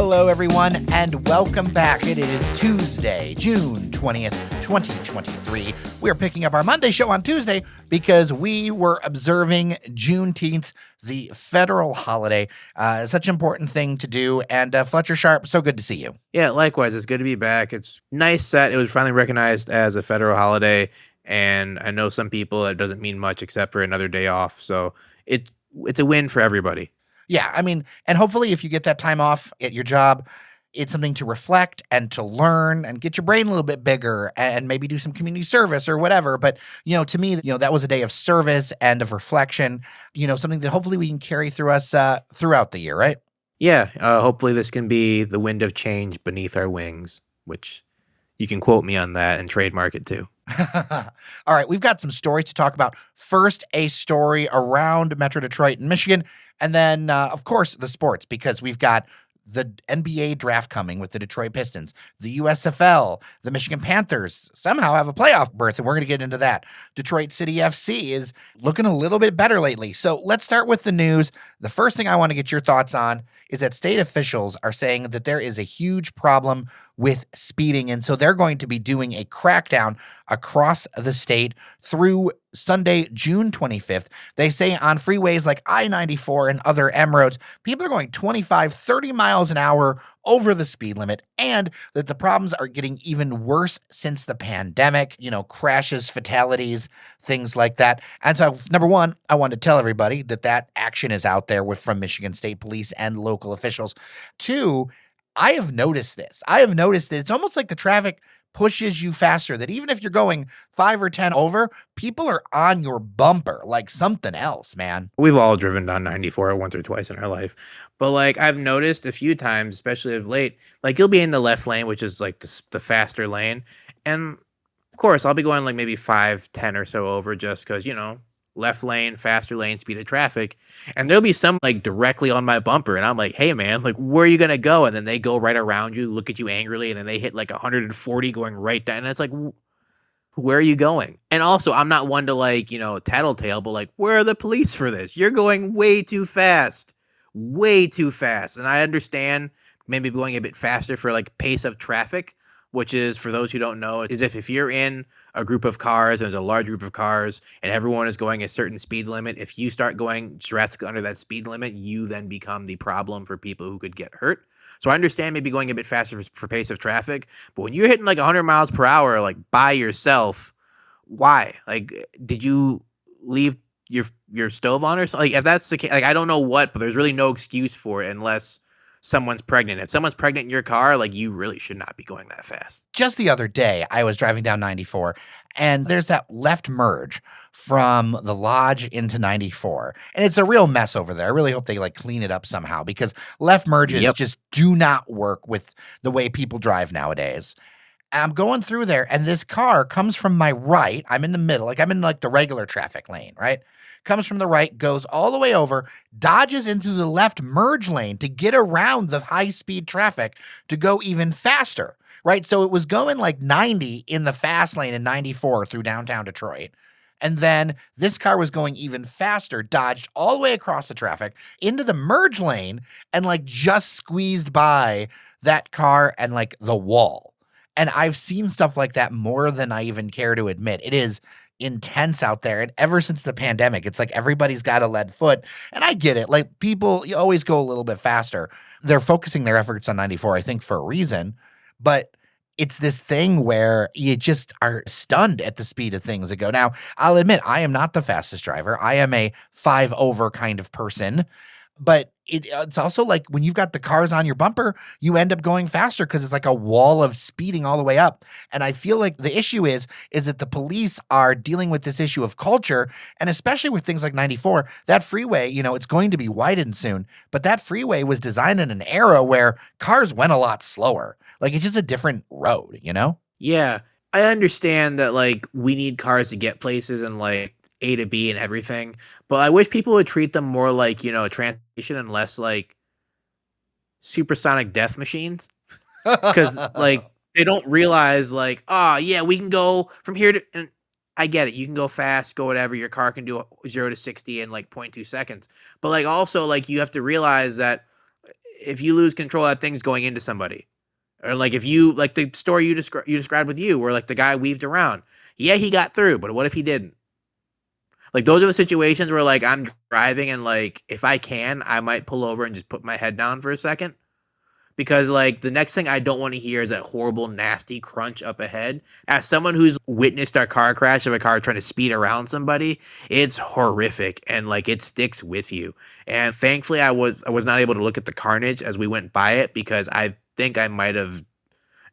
Hello, everyone, and welcome back. It is Tuesday, June 20th, 2023. We're picking up our Monday show on Tuesday because we were observing Juneteenth, the federal holiday. Such an important thing to do. And Fletcher Sharpe, so good to see you. Yeah, likewise. It's good to be back. It's nice that it was finally recognized as a federal holiday. And I know some people it doesn't mean much except for another day off. So it's a win for everybody. Yeah, I mean, and hopefully if you get that time off at your job, it's something to reflect and to learn and get your brain a little bit bigger and maybe do some community service or whatever. But, to me, that was a day of service and of reflection, something that hopefully we can carry through us throughout the year, right? Yeah, hopefully this can be the wind of change beneath our wings, which you can quote me on that and trademark it too. All right, we've got some stories to talk about. First, a story around Metro Detroit and Michigan, and then, of course, the sports, because we've got the NBA draft coming with the Detroit Pistons, the USFL, the Michigan Panthers somehow have a playoff berth, and we're going to get into that. Detroit City FC is looking a little bit better lately. So let's start with the news. The first thing I want to get your thoughts on is that state officials are saying that there is a huge problem with speeding, and so they're going to be doing a crackdown across the state through Sunday, June 25th. They say on freeways like I-94 and other M roads, people are going 25, 30 miles an hour over the speed limit, and that the problems are getting even worse since the pandemic, crashes, fatalities, things like that. And so, number one, I wanted to tell everybody that action is out there from Michigan State Police and local officials. Two, I have noticed this. I have noticed that it's almost like the traffic pushes you faster, that even if you're going 5 or 10 over, people are on your bumper like something else, man. We've all driven down 94 once or twice in our life. But I've noticed a few times, especially of late, you'll be in the left lane, which is the faster lane. And of course, I'll be going maybe 5, 10 or so over just because, left lane, faster lane, speed of traffic. And there'll be some directly on my bumper. And I'm like, hey, man, where are you going to go? And then they go right around you, look at you angrily. And then they hit 140 going right down. And it's where are you going? And also, I'm not one to tattletale, but where are the police for this? You're going way too fast. Way too fast. And I understand maybe going a bit faster for pace of traffic, which is, for those who don't know, is if you're in a group of cars, there's a large group of cars, and everyone is going a certain speed limit. If you start going drastically under that speed limit, you then become the problem for people who could get hurt. So I understand maybe going a bit faster for pace of traffic, but when you're hitting 100 miles per hour, by yourself, why? Did you leave your stove on or something? If that's the case, I don't know what, but there's really no excuse for it unless someone's pregnant. If someone's pregnant in your car, you really should not be going that fast. Just the other day, I was driving down 94, and there's that left merge from the Lodge into 94. And it's a real mess over there. I really hope they clean it up somehow, because left merges just do not work with the way people drive nowadays. I'm going through there, and this car comes from my right. I'm in the middle, I'm in the regular traffic lane, right? Comes from the right, goes all the way over, dodges into the left merge lane to get around the high-speed traffic to go even faster, right? So it was going 90 in the fast lane in 94 through downtown Detroit. And then this car was going even faster, dodged all the way across the traffic into the merge lane and just squeezed by that car and the wall. And I've seen stuff like that more than I even care to admit. It is intense out there. And ever since the pandemic, it's everybody's got a lead foot. And I get it. People, you always go a little bit faster. They're focusing their efforts on 94, I think, for a reason. But it's this thing where you just are stunned at the speed of things that go. Now, I'll admit, I am not the fastest driver. I am a 5 over kind of person. But it's also when you've got the cars on your bumper, you end up going faster because it's a wall of speeding all the way up. And I feel the issue is that the police are dealing with this issue of culture, and especially with things like 94, that freeway, it's going to be widened soon, but that freeway was designed in an era where cars went a lot slower. It's just a different road, Yeah, I understand that we need cars to get places and A to B and everything, but I wish people would treat them more a transportation and less supersonic death machines. Because they don't realize yeah, we can go from here to, and I get it, you can go fast, go whatever, your car can do 0 to 60 in 0.2 seconds, but also you have to realize that if you lose control, that thing's going into somebody. Or like if you like the story you described with you, where like the guy weaved around. Yeah, he got through, but what if he didn't? Like those are the situations where like I'm driving and like if I can, I might pull over and just put my head down for a second. Because like the next thing I don't want to hear is that horrible, nasty crunch up ahead. As someone who's witnessed a car crash of a car trying to speed around somebody, it's horrific and like it sticks with you. And thankfully, I was not able to look at the carnage as we went by it because I think I might have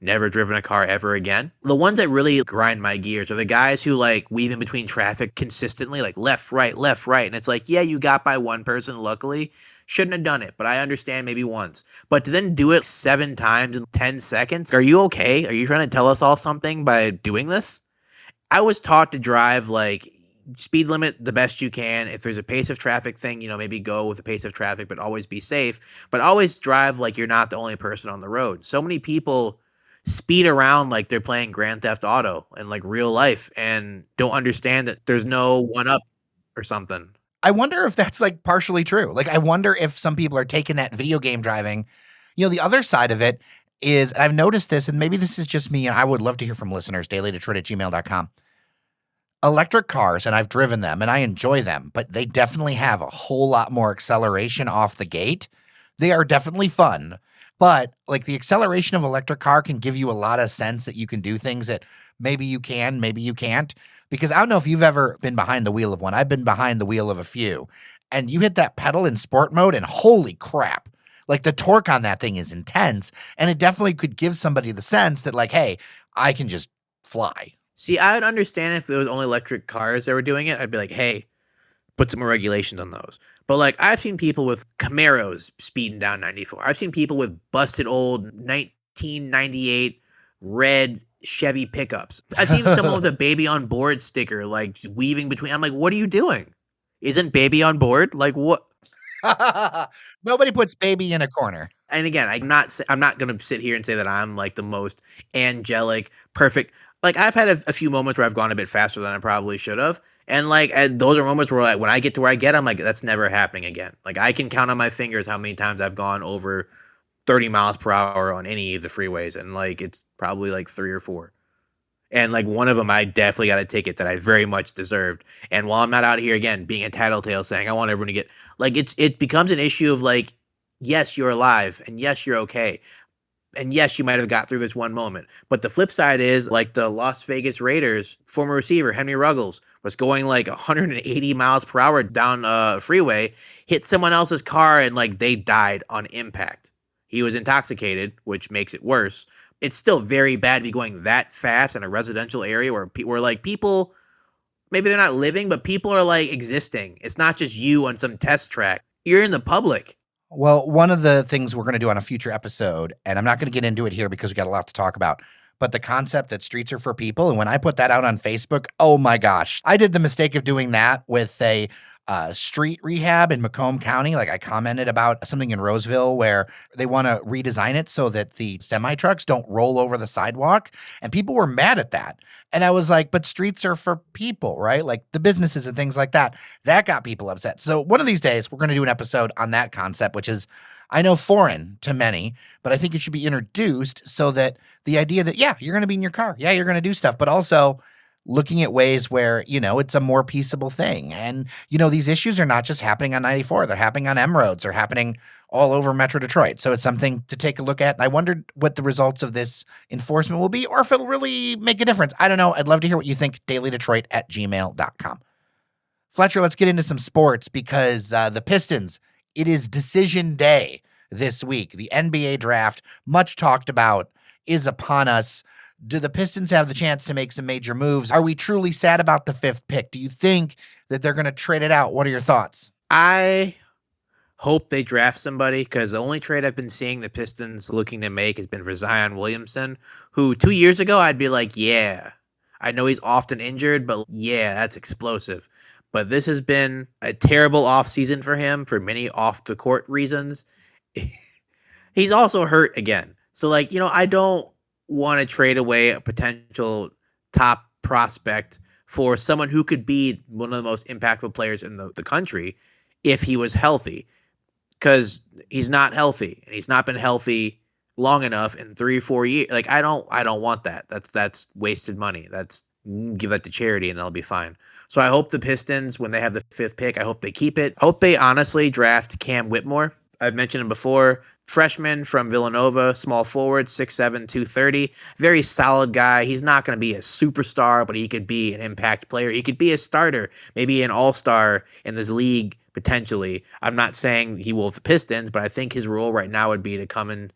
never driven a car ever again. The ones that really grind my gears are the guys who like weave in between traffic consistently, like left, right, left, right. And it's like, yeah, you got by one person, luckily. Shouldn't have done it, but I understand maybe once. But to then do it 7 times in 10 seconds, are you okay? Are you trying to tell us all something by doing this? I was taught to drive like speed limit the best you can. If there's a pace of traffic thing, maybe go with the pace of traffic, but always be safe. But always drive like you're not the only person on the road. So many people speed around like they're playing Grand Theft Auto in like real life and don't understand that there's no one up or something. I wonder if that's like partially true. Like, I wonder if some people are taking that video game driving. The other side of it is, and I've noticed this, and maybe this is just me, and I would love to hear from listeners, dailydetroit@gmail.com. Electric cars, and I've driven them and I enjoy them, but they definitely have a whole lot more acceleration off the gate. They are definitely fun, but like the acceleration of electric car can give you a lot of sense that you can do things that maybe you can, maybe you can't. Because I don't know if you've ever been behind the wheel of one. I've been behind the wheel of a few, and you hit that pedal in sport mode and holy crap, like the torque on that thing is intense. And it definitely could give somebody the sense that like, hey, I can just fly. See, I would understand if it was only electric cars that were doing it. I'd be like, hey, put some more regulations on those. But like I've seen people with Camaros speeding down 94. I've seen people with busted old 1998 red Chevy pickups. I've seen someone with a baby on board sticker like weaving between. I'm like, what are you doing? Isn't baby on board? Like what? Nobody puts baby in a corner. And again, I'm not going to sit here and say that I'm like the most angelic, perfect. Like I've had a few moments where I've gone a bit faster than I probably should have. And like those are moments where like, when I get to where I get, I'm like, that's never happening again. Like I can count on my fingers how many times I've gone over 30 miles per hour on any of the freeways. And like, it's probably like 3 or 4. And like one of them, I definitely got a ticket that I very much deserved. And while I'm not out here again being a tattletale saying I want everyone to get like it becomes an issue of like, yes, you're alive and yes, you're okay. And yes, you might have got through this one moment. But the flip side is like the Las Vegas Raiders former receiver, Henry Ruggles, was going like 180 miles per hour down a freeway, hit someone else's car, and like they died on impact. He was intoxicated, which makes it worse. It's still very bad to be going that fast in a residential area where like people, maybe they're not living, but people are like existing. It's not just you on some test track. You're in the public. Well, one of the things we're going to do on a future episode, and I'm not going to get into it here because we got a lot to talk about, but the concept that streets are for people. And when I put that out on Facebook, oh my gosh, I did the mistake of doing that with a street rehab in Macomb County. Like I commented about something in Roseville where they want to redesign it so that the semi trucks don't roll over the sidewalk. And people were mad at that. And I was like, but streets are for people, right? Like the businesses and things like that. That got people upset. So one of these days, we're going to do an episode on that concept, which is, I know, foreign to many, but I think it should be introduced so that the idea that, yeah, you're going to be in your car. Yeah, you're going to do stuff, but also looking at ways where, it's a more peaceable thing. And, these issues are not just happening on 94. They're happening on M roads. They're happening all over Metro Detroit. So it's something to take a look at. And I wondered what the results of this enforcement will be or if it'll really make a difference. I don't know. I'd love to hear what you think. dailydetroit@gmail.com. Fletcher, let's get into some sports because the Pistons, it is decision day this week. The NBA draft, much talked about, is upon us. Do the Pistons have the chance to make some major moves? Are we truly sad about the 5th pick? Do you think that they're going to trade it out? What are your thoughts? I hope they draft somebody because the only trade I've been seeing the Pistons looking to make has been for Zion Williamson, who 2 years ago I'd be like, yeah, I know he's often injured, but yeah, that's explosive. But this has been a terrible offseason for him for many off-the-court reasons. He's also hurt again. So, like, I don't want to trade away a potential top prospect for someone who could be one of the most impactful players in the country if he was healthy. because he's not healthy, and he's not been healthy long enough in 3 or 4 years. Like I don't want that. That's wasted money. That's give that to charity and they'll be fine. So I hope the Pistons, when they have the 5th pick, I hope they keep it. Hope they honestly draft Cam Whitmore. I've mentioned him before. Freshman from Villanova, small forward, 6'7", 230. Very solid guy. He's not going to be a superstar, but he could be an impact player. He could be a starter, maybe an all-star in this league potentially. I'm not saying he will with the Pistons, but I think his role right now would be to come in,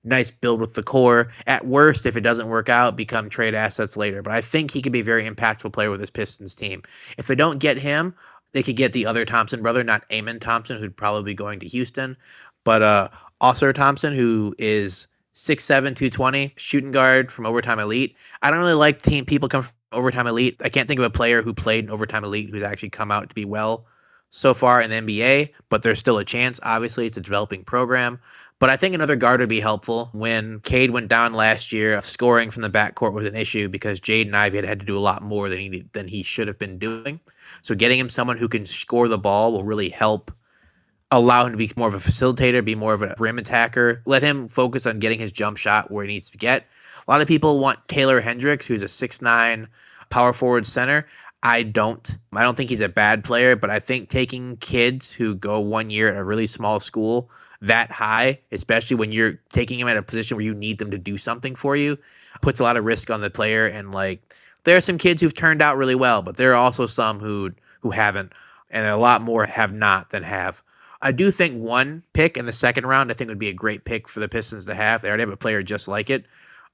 nice build with the core. At worst, if it doesn't work out, become trade assets later. But I think he could be a very impactful player with this Pistons team. If they don't get him, they could get the other Thompson brother, not Amon Thompson, who'd probably be going to Houston, but Oscar Thompson, who is 6'7", 220, shooting guard from Overtime Elite. I don't really like people come from Overtime Elite. I can't think of a player who played in Overtime Elite who's actually come out to be well so far in the NBA, but there's still a chance. Obviously, it's a developing program. But I think another guard would be helpful. When Cade went down last year, scoring from the backcourt was an issue because Jaden Ivey had to do a lot more than he should have been doing. So getting him someone who can score the ball will really help allow him to be more of a facilitator, be more of a rim attacker, let him focus on getting his jump shot where he needs to get. A lot of people want Taylor Hendricks, who's a 6'9" power forward center. I don't think he's a bad player, but I think taking kids who go 1 year at a really small school that high, especially when you're taking him at a position where you need them to do something for you, puts a lot of risk on the player. And like, there are some kids who've turned out really well, but there are also some who haven't, and a lot more have not than have. I do think 1 pick in the 2nd round, I think would be a great pick for the Pistons to have. They already have a player just like it,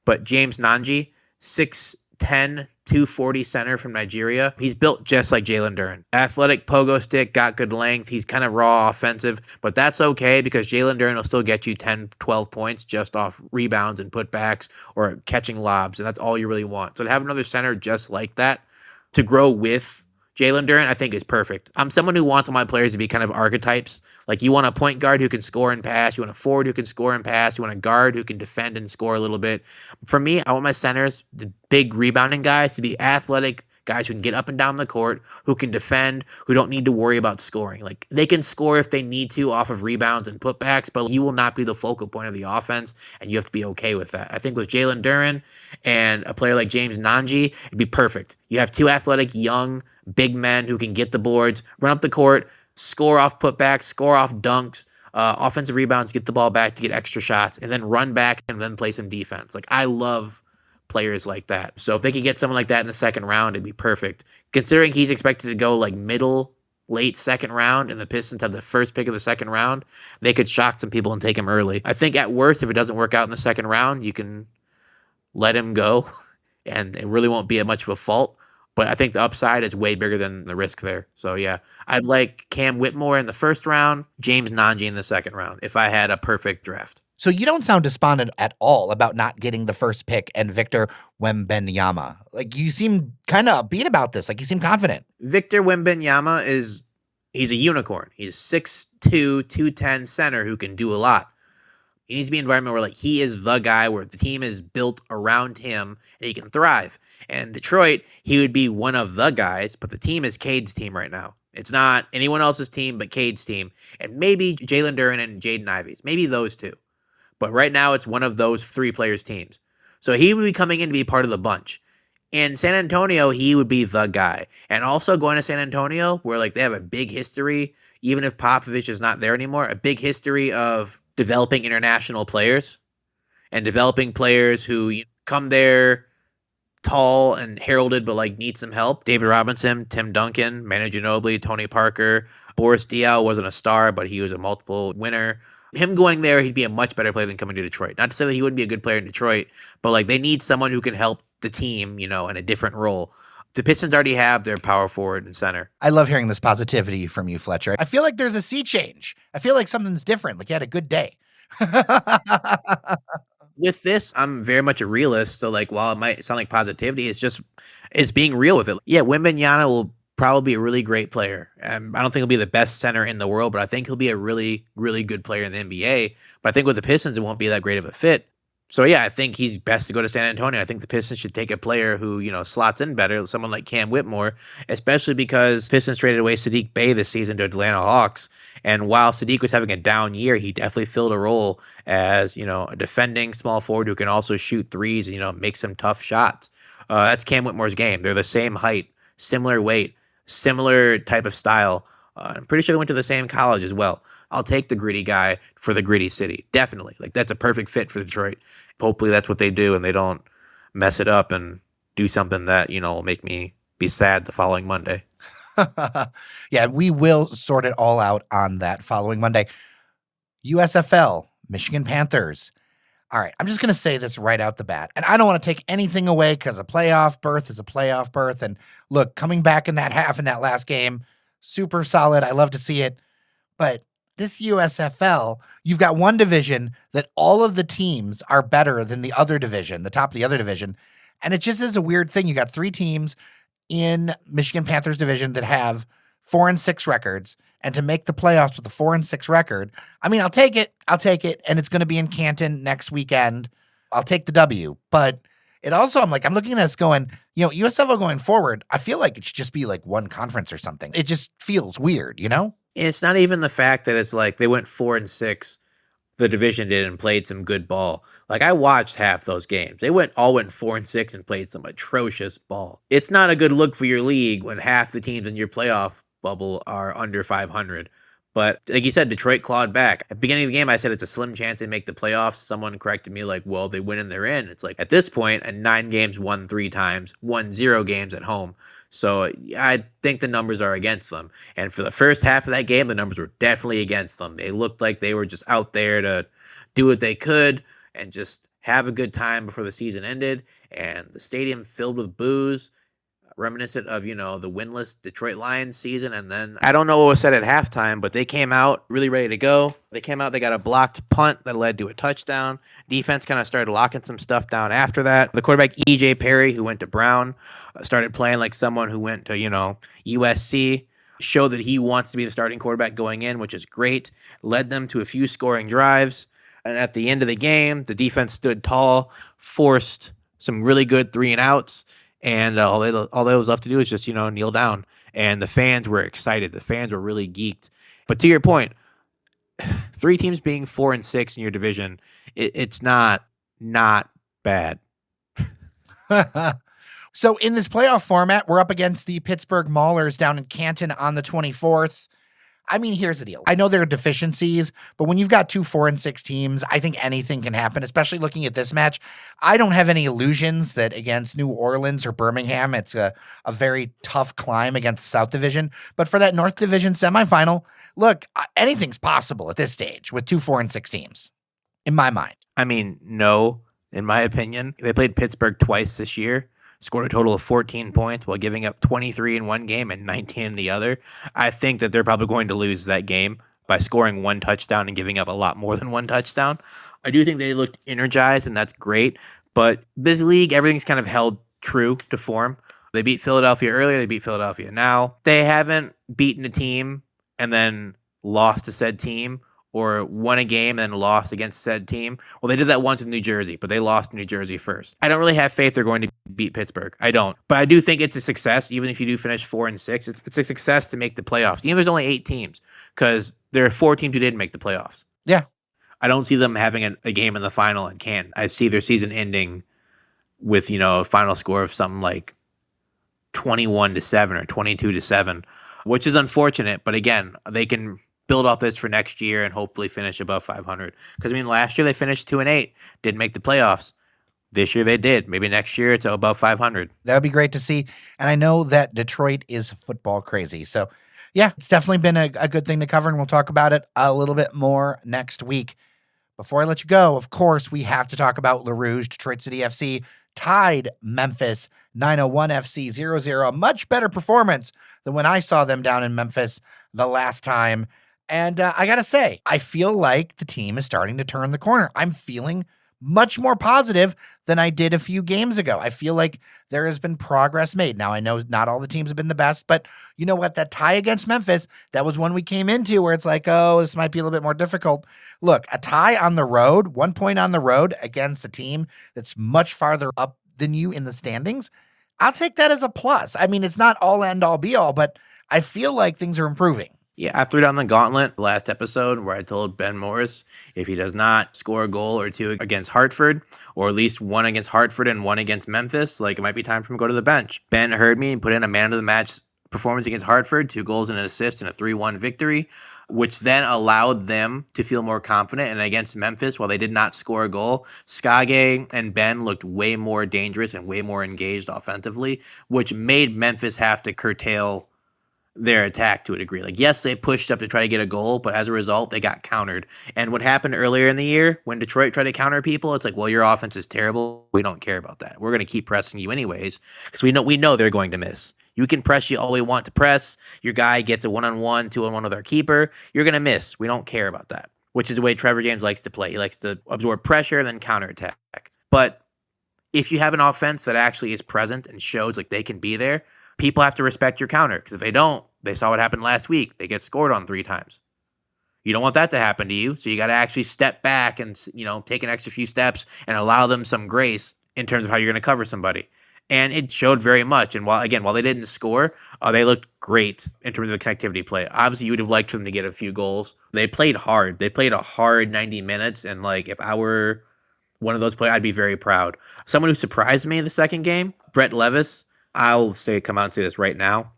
but James Nanji, 6'10", 240 center from Nigeria. He's built just like Jalen Duren. Athletic pogo stick, got good length. He's kind of raw offensive, but that's okay because Jalen Duren will still get you 10, 12 points just off rebounds and putbacks or catching lobs, and that's all you really want. So to have another center just like that to grow with Jalen Duren, I think, is perfect. I'm someone who wants all my players to be kind of archetypes. Like, you want a point guard who can score and pass. You want a forward who can score and pass. You want a guard who can defend and score a little bit. For me, I want my centers, the big rebounding guys, to be athletic guys who can get up and down the court, who can defend, who don't need to worry about scoring. Like, they can score if they need to off of rebounds and putbacks, but you will not be the focal point of the offense, and you have to be okay with that. I think with Jalen Duren and a player like James Nanji, it'd be perfect. You have 2 athletic, young, big men who can get the boards, run up the court, score off putbacks, score off dunks, offensive rebounds, get the ball back to get extra shots, and then run back and then play some defense. Like, I love players like that. So if they could get someone like that in the 2nd round, it'd be perfect. Considering he's expected to go like late 2nd round, and the Pistons have the 1st pick of the 2nd round, they could shock some people and take him early. I think at worst, if it doesn't work out in the 2nd round, you can let him go, and it really won't be much of a fault. But I think the upside is way bigger than the risk there. So yeah, I'd like Cam Whitmore in the 1st round, James Nanji in the 2nd round, if I had a perfect draft. So you don't sound despondent at all about not getting the 1st pick and Victor Wembanyama. Like, you seem kind of upbeat about this. Like, you seem confident. Victor Wembanyama he's a unicorn. He's 6'2", 210 center who can do a lot. He needs to be in an environment where, like, he is the guy where the team is built around him and he can thrive. And Detroit, he would be one of the guys, but the team is Cade's team right now. It's not anyone else's team but Cade's team. And maybe Jalen Duren and Jaden Ivey's. Maybe those 2. But right now, it's one of those 3 players' teams. So he would be coming in to be part of the bunch. In San Antonio, he would be the guy. And also going to San Antonio, where like they have a big history, even if Popovich is not there anymore, a big history of developing international players and developing players who come there tall and heralded, but like need some help. David Robinson, Tim Duncan, Manu Ginobili, Tony Parker. Boris Diaw wasn't a star, but he was a multiple winner. Him going there, he'd be a much better player than coming to Detroit. Not to say that he wouldn't be a good player in Detroit, but like they need someone who can help the team, in a different role. The Pistons already have their power forward and center. I love hearing this positivity from you, Fletcher. I feel like there's a sea change. I feel like something's different. Like you had a good day. With this, I'm very much a realist. So like, while it might sound like positivity, it's being real with it. Yeah, Wembanyama will probably be a really great player. I don't think he'll be the best center in the world, but I think he'll be a really, really good player in the NBA. But I think with the Pistons, it won't be that great of a fit. So yeah, I think he's best to go to San Antonio. I think the Pistons should take a player who, slots in better, someone like Cam Whitmore, especially because Pistons traded away Sadiq Bey this season to Atlanta Hawks. And while Sadiq was having a down year, he definitely filled a role as, a defending small forward who can also shoot threes and, make some tough shots. That's Cam Whitmore's game. They're the same height, similar weight, similar type of style. I'm pretty sure they went to the same college as well. I'll take the gritty guy for the gritty city. Definitely. Like, that's a perfect fit for Detroit. Hopefully that's what they do and they don't mess it up and do something that, will make me be sad the following Monday. Yeah, we will sort it all out on that following Monday. USFL, Michigan Panthers. All right, I'm just going to say this right out the bat. And I don't want to take anything away because a playoff berth is a playoff berth. And look, coming back in that half in that last game, super solid. I love to see it. But this USFL, you've got one division that all of the teams are better than the other division, the top of the other division. And it just is a weird thing. You got 3 teams in Michigan Panthers division that have 4-6 records, and to make the playoffs with a 4-6 record, I mean, I'll take it, and it's going to be in Canton next weekend. I'll take the W, but it also, I'm looking at this going, USFL going forward, I feel like it should just be like one conference or something. It just feels weird, It's not even the fact that it's like they went 4-6. The division did and played some good ball. Like, I watched half ththose games. They all went 4-6 and played some atrocious ball. It's not a good look for your league when half the teams in your playoff bubble are under 500. But like you said, Detroit clawed back. At the beginning of the game, I said it's a slim chance they make the playoffs. Someone corrected me like, well, they win and they're in. It's like, at this point, at 9 games, won 3 times, won 0 games at home. So I think the numbers are against them. And for the first half of that game, the numbers were definitely against them. They looked like they were just out there to do what they could and just have a good time before the season ended. And the stadium filled with booze, reminiscent of, the winless Detroit Lions season. And then I don't know what was said at halftime, but they came out really ready to go. They came out, they got a blocked punt that led to a touchdown. Defense kind of started locking some stuff down after that. The quarterback, E.J. Perry, who went to Brown, started playing like someone who went to, USC, showed that he wants to be the starting quarterback going in, which is great. Led them to a few scoring drives. And at the end of the game, the defense stood tall, forced some really good 3-and-outs. And all that was left to do is just, kneel down. And the fans were excited. The fans were really geeked. But to your point, 3 teams being 4-6 in your division, it's not bad. So in this playoff format, we're up against the Pittsburgh Maulers down in Canton on the 24th. I mean, here's the deal. I know there are deficiencies, but when you've got 2 4-6 teams, I think anything can happen, especially looking at this match. I don't have any illusions that against New Orleans or Birmingham, it's a very tough climb against the South Division. But for that North Division semifinal, look, anything's possible at this stage with 2 4-6 teams, in my mind. I mean, no, in my opinion. They played Pittsburgh twice this year. Scored a total of 14 points while giving up 23 in one game and 19 in the other. I think that they're probably going to lose that game by scoring 1 touchdown and giving up a lot more than 1 touchdown. I do think they looked energized, and that's great. But this league, everything's kind of held true to form. They beat Philadelphia earlier. They beat Philadelphia now. They haven't beaten a team and then lost to said team, or won a game and then lost against said team. Well, they did that once in New Jersey, but they lost in New Jersey first. I don't really have faith they're going to beat Pittsburgh. I don't. But I do think it's a success, even if you do finish 4-6. It's a success to make the playoffs. Even if there's only 8 teams, because there are 4 teams who didn't make the playoffs. Yeah. I don't see them having a game in the final and Canton. I see their season ending with, a final score of something like 21-7 or 22-7, which is unfortunate. But again, they can build off this for next year and hopefully finish above 500. Because, last year they finished 2-8, didn't make the playoffs. This year they did. Maybe next year it's above 500. That would be great to see. And I know that Detroit is football crazy. So, yeah, it's definitely been a good thing to cover, and we'll talk about it a little bit more next week. Before I let you go, of course, we have to talk about Le Rouge. Detroit City FC tied Memphis 901 FC 0-0. A much better performance than when I saw them down in Memphis the last time. And I got to say, I feel like the team is starting to turn the corner. I'm feeling much more positive than I did a few games ago. I feel like there has been progress made. Now, I know not all the teams have been the best, but you know what? That tie against Memphis, that was one we came into where it's like, oh, this might be a little bit more difficult. Look, a tie on the road, 1 point on the road against a team that's much farther up than you in the standings, I'll take that as a plus. I mean, it's not all end all be all, but I feel like things are improving. Yeah, I threw down the gauntlet last episode where I told Ben Morris if he does not score a goal or two against Hartford, or at least one against Hartford and one against Memphis, like it might be time for him to go to the bench. Ben heard me and put in a man of the match performance against Hartford, 2 goals and an assist and a 3-1 victory, which then allowed them to feel more confident. And against Memphis, while they did not score a goal, Skage and Ben looked way more dangerous and way more engaged offensively, which made Memphis have to curtail their attack to a degree. Like, yes, they pushed up to try to get a goal, but as a result, they got countered. And what happened earlier in the year when Detroit tried to counter people, it's like, well, your offense is terrible. We don't care about that. We're going to keep pressing you anyways because we know they're going to miss. You can press you all we want to press. Your guy gets a 1-on-1, 2-on-1 with our keeper. You're going to miss. We don't care about that, which is the way Trevor James likes to play. He likes to absorb pressure and then counterattack. But if you have an offense that actually is present and shows like they can be there, people have to respect your counter, because if they don't, they saw what happened last week. They get scored on 3 times. You don't want that to happen to you, so you got to actually step back and, take an extra few steps and allow them some grace in terms of how you're going to cover somebody. And it showed very much. And while they didn't score, they looked great in terms of the connectivity play. Obviously, you would have liked for them to get a few goals. They played hard. They played a hard 90 minutes, and if I were one of those players, I'd be very proud. Someone who surprised me in the second game, Brett Levis. I'll come out and say this right now.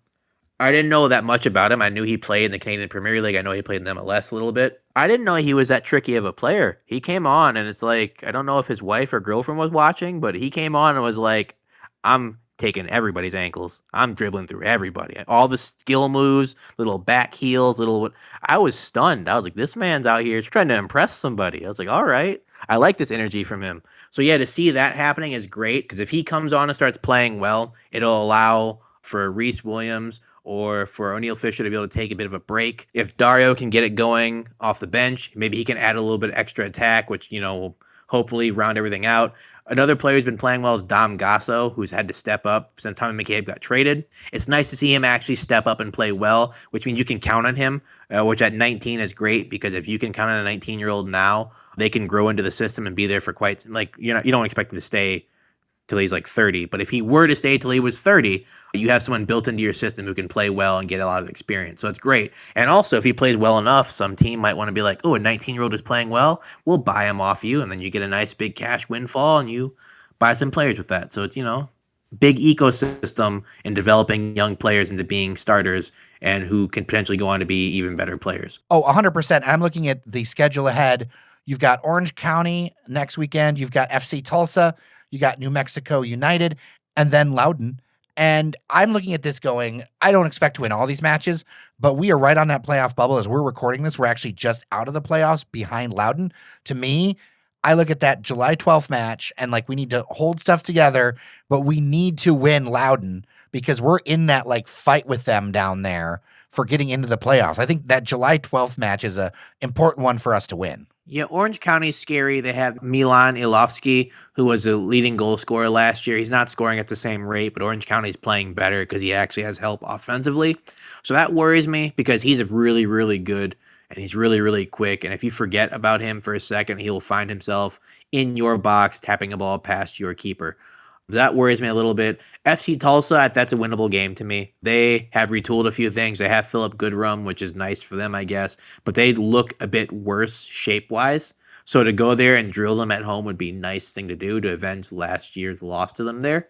I didn't know that much about him. I knew he played in the Canadian Premier League. I know he played in the MLS a little bit. I didn't know he was that tricky of a player. He came on, and it's like, I don't know if his wife or girlfriend was watching, but he came on and was like, I'm taking everybody's ankles. I'm dribbling through everybody. All the skill moves, little back heels, I was stunned. I was like, this man's out here trying to impress somebody. I was like, all right. I like this energy from him. So yeah, to see that happening is great, because if he comes on and starts playing well, it'll allow for Reese Williams or for O'Neal Fisher to be able to take a bit of a break. If Dario can get it going off the bench, maybe he can add a little bit of extra attack, which, will hopefully round everything out. Another player who's been playing well is Dom Gasso, who's had to step up since Tommy McCabe got traded. It's nice to see him actually step up and play well, which means you can count on him, which at 19 is great, because if you can count on a 19-year-old now, they can grow into the system and be there for quite, you don't expect him to stay till he's 30. But if he were to stay till he was 30, you have someone built into your system who can play well and get a lot of experience. So it's great. And also, if he plays well enough, some team might want to be like, oh, a 19-year-old is playing well, we'll buy him off you. And then you get a nice big cash windfall and you buy some players with that. So it's, big ecosystem in developing young players into being starters and who can potentially go on to be even better players. Oh, 100%. I'm looking at the schedule ahead. You've got Orange County next weekend. You've got FC Tulsa. You got New Mexico United, and then Loudoun. And I'm looking at this going, I don't expect to win all these matches, but we are right on that playoff bubble. As we're recording this, we're actually just out of the playoffs behind Loudoun. To me, I look at that July 12th match and we need to hold stuff together, but we need to win Loudoun, because we're in that fight with them down there for getting into the playoffs. I think that July 12th match is a important one for us to win. Yeah, Orange County's scary. They have Milan Ilovsky, who was a leading goal scorer last year. He's not scoring at the same rate, but Orange County's playing better because he actually has help offensively. So that worries me, because he's really, really good, and he's really, really quick. And if you forget about him for a second, he'll find himself in your box tapping a ball past your keeper. That worries me a little bit. FC Tulsa, that's a winnable game to me. They have retooled a few things. They have Philip Goodrum, which is nice for them, I guess. But they look a bit worse shape-wise. So to go there and drill them at home would be a nice thing to do to avenge last year's loss to them there.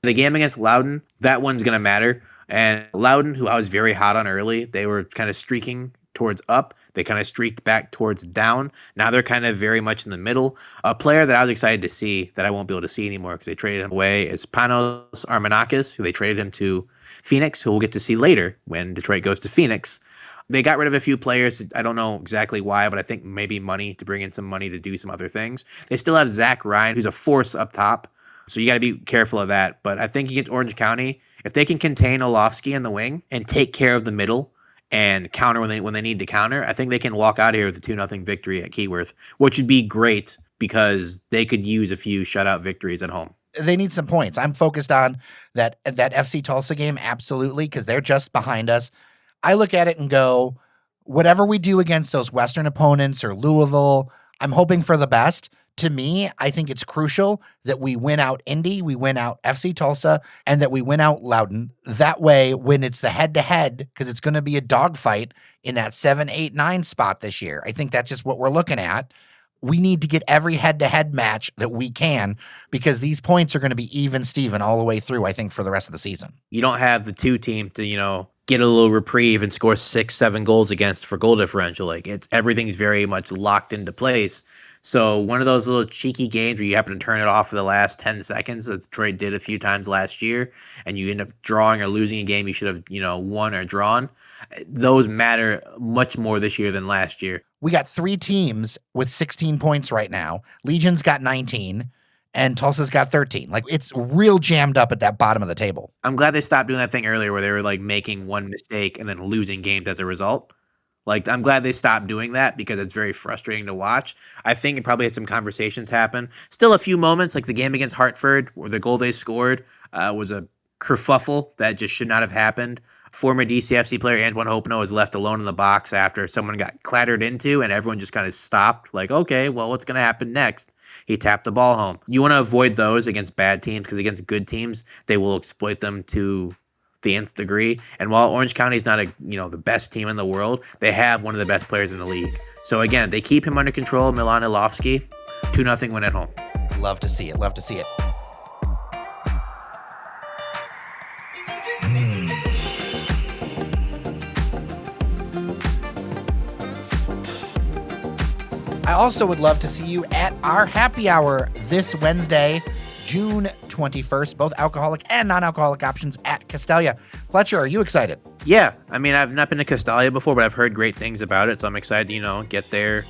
The game against Loudoun, that one's going to matter. And Loudoun, who I was very hot on early, they were kind of streaking towards up. They kind of streaked back towards down. Now they're kind of very much in the middle. A player that I was excited to see that I won't be able to see anymore because they traded him away is Panos Armanakis, who they traded him to Phoenix, who we'll get to see later when Detroit goes to Phoenix. They got rid of a few players. I don't know exactly why, but I think maybe money, to bring in some money to do some other things. They still have Zach Ryan, who's a force up top. So you got to be careful of that. But I think against Orange County, if they can contain Olofsky in the wing and take care of the middle and counter when they need to counter, I think they can walk out of here with a 2-0 victory at Keyworth, which would be great because they could use a few shutout victories at home. They need some points. I'm focused on that FC Tulsa game, absolutely, because they're just behind us. I look at it and go, whatever we do against those Western opponents or Louisville, I'm hoping for the best To me, I think it's crucial that we win out Indy, we win out FC Tulsa, and that we win out Loudoun. That way, when it's the head-to-head, because it's going to be a dogfight in that 7, 8, 9 spot this year, I think that's just what we're looking at. We need to get every head-to-head match that we can, because these points are going to be even Steven all the way through, I think, for the rest of the season. You don't have the two team to, get a little reprieve and score 6, 7 goals against for goal differential. Like everything's very much locked into place. So one of those little cheeky games where you happen to turn it off for the last 10 seconds, as Detroit did a few times last year, and you end up drawing or losing a game you should have, won or drawn. Those matter much more this year than last year. We got 3 teams with 16 points right now. Legion's got 19, and Tulsa's got 13. Like, it's real jammed up at that bottom of the table. I'm glad they stopped doing that thing earlier where they were like making one mistake and then losing games as a result. Like, I'm glad they stopped doing that because it's very frustrating to watch. I think it probably had some conversations happen. Still a few moments, like the game against Hartford, where the goal they scored was a kerfuffle that just should not have happened. Former DCFC player Antoine Hopeno was left alone in the box after someone got clattered into, and everyone just kind of stopped. Like, okay, well, what's going to happen next? He tapped the ball home. You want to avoid those against bad teams because against good teams, they will exploit them to the nth degree. And while Orange County is not the best team in the world, they have one of the best players in the league. So again, they keep him under control. Milan Ilovsky, 2-0 win at home. Love to see it. Love to see it. I also would love to see you at our happy hour this Wednesday, June 21st, both alcoholic and non-alcoholic options at Castalia. Fletcher, are you excited? Yeah. I mean, I've not been to Castalia before, but I've heard great things about it. So I'm excited to, get there,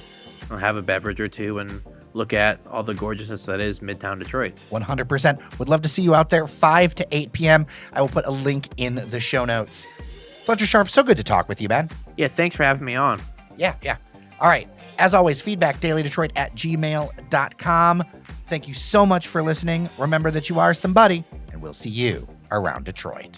have a beverage or two, and look at all the gorgeousness that is Midtown Detroit. 100%. Would love to see you out there, 5 to 8 p.m. I will put a link in the show notes. Fletcher Sharpe, so good to talk with you, man. Yeah, thanks for having me on. Yeah. All right. As always, feedback, dailydetroit@gmail.com. Thank you so much for listening. Remember that you are somebody, and we'll see you around Detroit.